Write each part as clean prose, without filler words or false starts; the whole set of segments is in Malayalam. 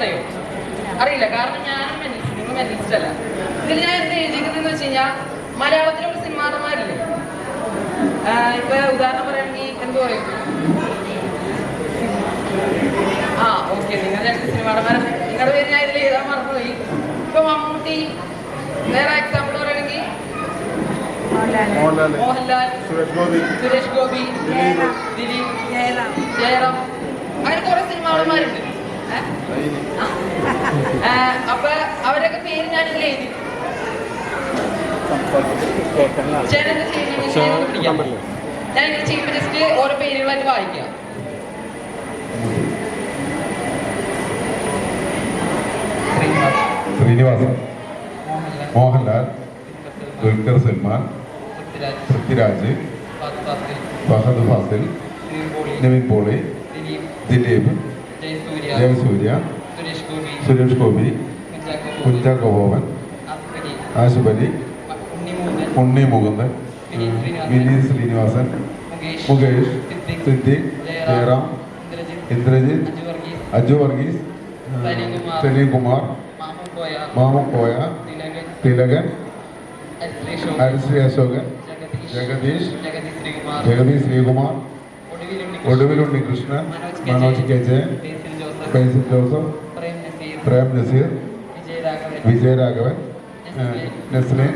അറിയോ? അറിയില്ല. കാരണം ഞാനും നിങ്ങൾ മെന്റലിസ്റ്റ് അല്ല. ഇതിൽ ഞാൻ എന്ത് എഴുതിയിരിക്കുന്നതെന്ന് വെച്ച് കഴിഞ്ഞാൽ മലയാളത്തിലുള്ള സിനിമാടന്മാരില്ലേ, ഇപ്പൊ ഉദാഹരണം പറയുകയാണെങ്കിൽ എന്ത് പറയും, ഓക്കെ നിങ്ങൾ രണ്ട് സിനിമാടന്മാരാണ്, നിങ്ങളുടെ പേര് ഞാൻ ഇതിൽ എഴുതാൻ മറന്നുപോയി. ഇപ്പൊ മമ്മൂട്ടി, വേറെ എക്സാമ്പിൾ പറയുകയാണെങ്കിൽ മോഹൻലാൽ, സുരേഷ് ഗോപി, ദിലീപ്, ജയറാം, അങ്ങനെ കുറെ സിനിമാടന്മാരുണ്ട്. അപ്പൊ അവരൊക്കെ പേര് ഞാൻ ഇതിൽ എഴുതി. ഞാൻ ഇങ്ങനെ ചെയ്യുമ്പോൾ ജസ്റ്റ് ഓരോ പേരുകളായിട്ട് വായിക്കാം. ശ്രീനിവാസൻ, മോഹൻലാൽ, ദുൽഖർ സൽമാൻ, പൃഥ്വിരാജ്, ഫഹദ് ഫാസിൽ, നിവിൻ പോളി, ദിലീപ്, ജയസൂര്യ, സുരേഷ് ഗോപി, കുഞ്ചാക്കോ ബോബൻ, ആസിഫ് അലി, ഉണ്ണി മുകുന്ദൻ, വിനീത് ശ്രീനിവാസൻ, മുകേഷ്, സിദ്ദിഖ്, ജയറാം, ഇന്ദ്രജിത്ത്, അജു വർഗീസ്, സലീം കുമാർ, മാമു കോയ, തിലകൻ, ഹരിശ്രീ അശോകൻ, ജഗദീഷ് ശ്രീകുമാർ, ഒടുവിൽ ഉണ്ണികൃഷ്ണൻ, മനോജ് കെ ജയൻ, ബേസിൽ ജോസഫ്, പ്രേം നസീർ, വിജയരാഘവൻ, നെസ്ലിൻ.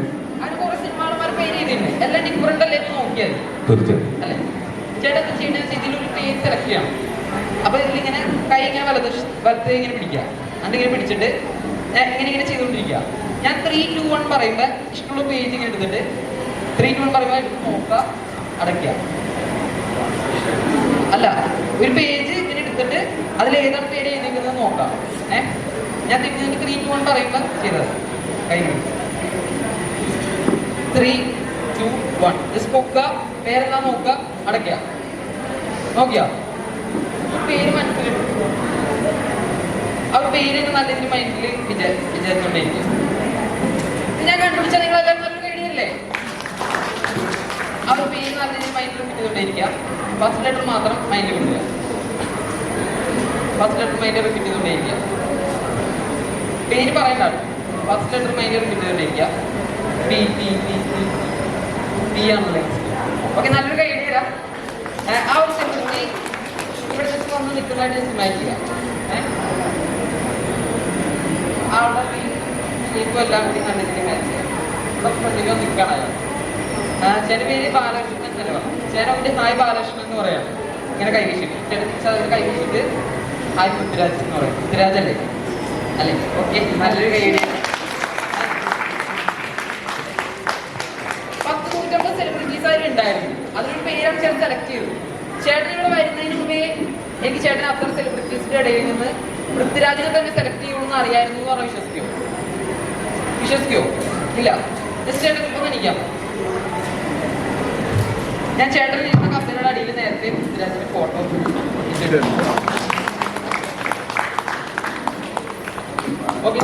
തീർച്ചയായും അപ്പൊ ഇതിലിങ്ങനെ കൈ ഇങ്ങനെ വലത്ത് ഇങ്ങനെ പിടിക്കുക, അതിങ്ങനെ പിടിച്ചിട്ട് ഇങ്ങനെ ചെയ്തുകൊണ്ടിരിക്കുക. ഞാൻ 3, 2, 1 പറയുമ്പോൾ ഇഷ്ടമുള്ള പേജ് ഇങ്ങനെ എടുത്തിട്ട് 3, 2, 1 പറയുമ്പോൾ നോക്കുക, അടയ്ക്കുക. അല്ല, ഒരു പേജ് ഇങ്ങനെ എടുത്തിട്ട് അതിൽ ഏതാണ് പേര് എഴുതിക്കുന്നത് നോക്കാം. ഞാൻ 3, 2, 1 പറയുമ്പോൾ ചെയ്തത് കൈ 3, 2, 1 ജസ്റ്റ് നോക്കുക, പേരെല്ലാം നോക്കുക, അടയ്ക്കുക. നോക്കിയ പേര് മനസ്സിലിട്ടു. ആ പേര് നല്ല രീതിയിൽ മൈൻഡിൽ വിചാരിച്ചോണ്ടേയിരിക്കും. ഞാൻ കണ്ടുപിടിച്ചാൽ നിങ്ങളെല്ലാവരും നല്ലൊരു കഴിയല്ലേ? ആ പേര് നല്ല രീതിയിൽ മൈൻഡിൽ കിട്ടിക്കൊണ്ടേയിരിക്കുക. ഫസ്റ്റ് ലെറ്റർ മാത്രം മൈൻഡിൽ കിട്ടുക. ഫസ്റ്റ് ലെറ്റർ മൈൻഡിൽ റിപ്പീറ്റ് ചെയ്തുകൊണ്ടേയിരിക്കുക. പേര് പറയണ്ടാണ്. ഫസ്റ്റ് ലെറ്റർ മൈൻഡിൽ റിപ്പീറ്റ് ചെയ്തുകൊണ്ടേയിരിക്കുക. പി ആണല്ലേ? ഓക്കെ, നല്ലൊരു ഐഡിയ തരാം. ആ ഒരു സെക്യൂരിറ്റി ഇവിടെ ജസ്റ്റ് വന്ന് നിൽക്കുന്നതായിട്ട് ഇമാജിൻ ചെയ്യാം. ആളുടെ ഷേപ്പും എല്ലാം കൂടി കണ്ടിട്ട് ഇമാജിൻ ചെയ്യാം. ഇവിടെ ഫ്രണ്ടിലോ നിൽക്കണല്ലോ. ചില പേര് ബാലകൃഷ്ണൻ, ചിലവന്റെ ഹായ് ബാലകൃഷ്ണൻ എന്ന് പറയാം. ഇങ്ങനെ കൈവശിട്ട് കൈ വെച്ചിട്ട് ഹായ് പൃഥ്വിരാജ് എന്ന് പറയും. പൃഥ്വിരാജ് അല്ലേ? അല്ലേ? ഓക്കെ, നല്ലൊരു ഐഡിയ. 10-150 സെലിബ്രിറ്റീസ് ആയിട്ട് ഉണ്ടായിരുന്നു. അതിലൊരു പേരാണ് ചേട്ടൻ സെലക്ട് ചെയ്തത്. ചേട്ടൻ ഇവിടെ വരുന്നതിന് മുമ്പേ എനിക്ക് ചേട്ടൻ അത്ര സെലിബ്രിറ്റീസിന്റെ ഇടയിൽ നിന്ന് പൃഥ്വിരാജിനെ തന്നെ സെലക്ട് ചെയ്യുമെന്ന് അറിയായിരുന്നു എന്ന് പറഞ്ഞാൽ വിശ്വസിക്കോ? ഇല്ല. ജസ്റ്റ് ചേട്ടൻ ഇപ്പം എനിക്കാം. ഞാൻ ചേട്ടൻ ഇരുന്ന കസേരയുടെ അടിയിൽ നേരത്തെ പൃഥ്വിരാജിന്റെ ഫോട്ടോ ഓക്കെ.